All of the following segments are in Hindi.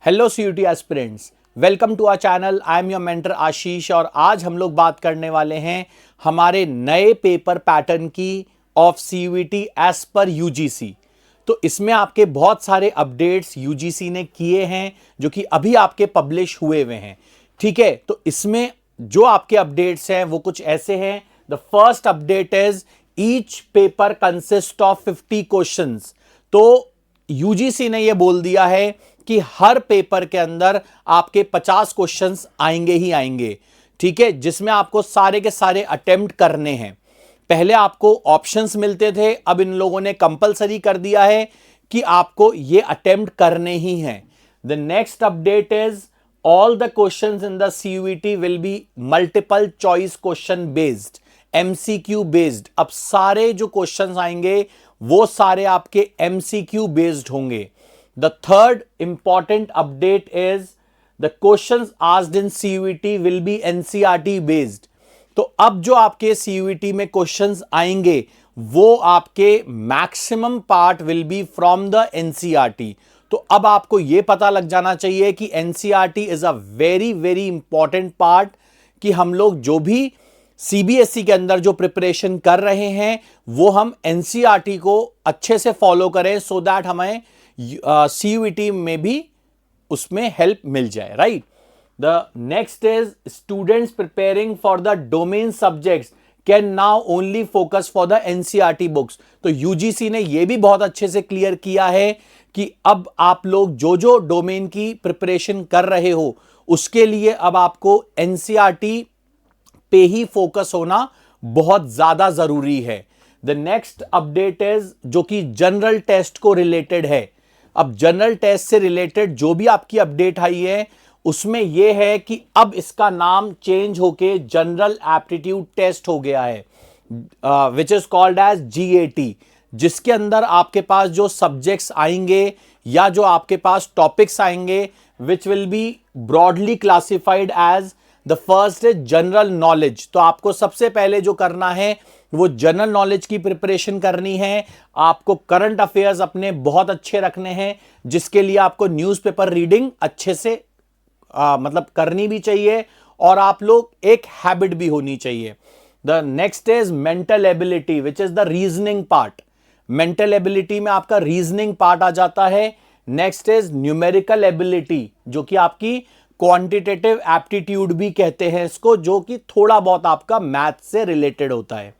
Hello CUT aspirants, welcome to our channel. I am your mentor Ashish और आज हम लोग बात करने वाले हैं हमारे नए पेपर पैटर्न की ऑफ सीयूटी एज पर यूजीसी। तो इसमें आपके बहुत सारे अपडेट्स यूजीसी ने किए हैं जो कि अभी आपके पब्लिश हुए हैं। ठीक है, तो इसमें जो आपके अपडेट्स हैं वो कुछ ऐसे हैं। The first update is each paper consist of 50 questions. तो यूजीसी ने यह बोल दिया है कि हर पेपर के अंदर आपके 50 क्वेश्चंस आएंगे ही आएंगे। ठीक है, जिसमें आपको सारे के सारे अटेम्प्ट करने हैं। पहले आपको ऑप्शंस मिलते थे, अब इन लोगों ने कंपलसरी कर दिया है कि आपको ये अटेम्प्ट करने ही हैं। The next update is all the questions in the CUET will be multiple choice question based, MCQ based. अब सारे जो क्वेश्चंस आएंगे वो सारे आपके एमसीक्यू बेस्ड होंगे। The third important update is the questions asked in CUET will be NCERT based। तो अब जो आपके CUET में क्वेश्चंस आएंगे वो आपके maximum part will be from the NCERT। तो अब आपको यह पता लग जाना चाहिए कि NCERT is a very very important part, कि हम लोग जो भी CBSE के अंदर जो प्रिपरेशन कर रहे हैं वो हम NCERT को अच्छे से फॉलो करें, सो दैट हमें CUET में भी उसमें हेल्प मिल जाए। Right, the next is students preparing for the domain subjects can now only focus for the NCERT books. तो यूजीसी ने यह भी बहुत अच्छे से क्लियर किया है कि अब आप लोग जो जो डोमेन की प्रिपरेशन कर रहे हो उसके लिए अब आपको NCERT पे ही फोकस होना बहुत ज्यादा जरूरी है। द नेक्स्ट अपडेट इज जो कि जनरल टेस्ट को रिलेटेड है। अब जनरल टेस्ट से रिलेटेड जो भी आपकी अपडेट आई है उसमें यह है कि अब इसका नाम चेंज होके जनरल एप्टीट्यूड टेस्ट हो गया है, which is called as GAT, जिसके अंदर आपके पास जो सब्जेक्ट्स आएंगे या जो आपके पास टॉपिक्स आएंगे which will be broadly classified as the first is general knowledge. तो आपको सबसे पहले जो करना है वो जनरल नॉलेज की प्रिपरेशन करनी है। आपको करंट अफेयर्स अपने बहुत अच्छे रखने हैं, जिसके लिए आपको न्यूज़पेपर रीडिंग अच्छे से मतलब करनी भी चाहिए और आप लोग एक हैबिट भी होनी चाहिए। The next is mental ability which is the reasoning part. Mental ability में आपका रीजनिंग पार्ट आ जाता है। नेक्स्ट इज न्यूमेरिकल एबिलिटी, जो कि आपकी क्वांटिटेटिव एप्टीट्यूड भी कहते हैं इसको, जो कि थोड़ा बहुत आपका मैथ से रिलेटेड होता है।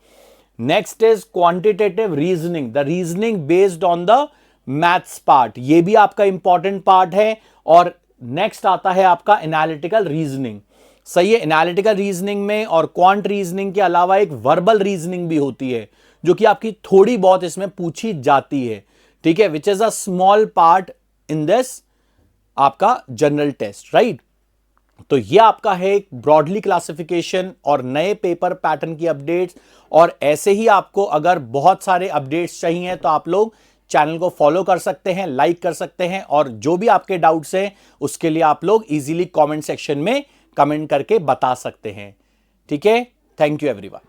Next is quantitative reasoning, the reasoning based on the maths part, ये भी आपका इंपॉर्टेंट पार्ट है। और नेक्स्ट आता है आपका एनालिटिकल रीजनिंग। सही है, एनालिटिकल रीजनिंग में और क्वांट रीजनिंग के अलावा एक वर्बल रीजनिंग भी होती है जो कि आपकी थोड़ी बहुत इसमें पूछी जाती है। ठीक है, which is a small part in this आपका जनरल टेस्ट। राइट, तो ये आपका है एक ब्रॉडली क्लासिफिकेशन और नए पेपर पैटर्न की अपडेट्स। और ऐसे ही आपको अगर बहुत सारे अपडेट्स चाहिए तो आप लोग चैनल को फॉलो कर सकते हैं, लाइक कर सकते हैं, और जो भी आपके डाउट्स हैं उसके लिए आप लोग इजीली कमेंट सेक्शन में कमेंट करके बता सकते हैं। ठीक है, थैंक यू एवरीवन।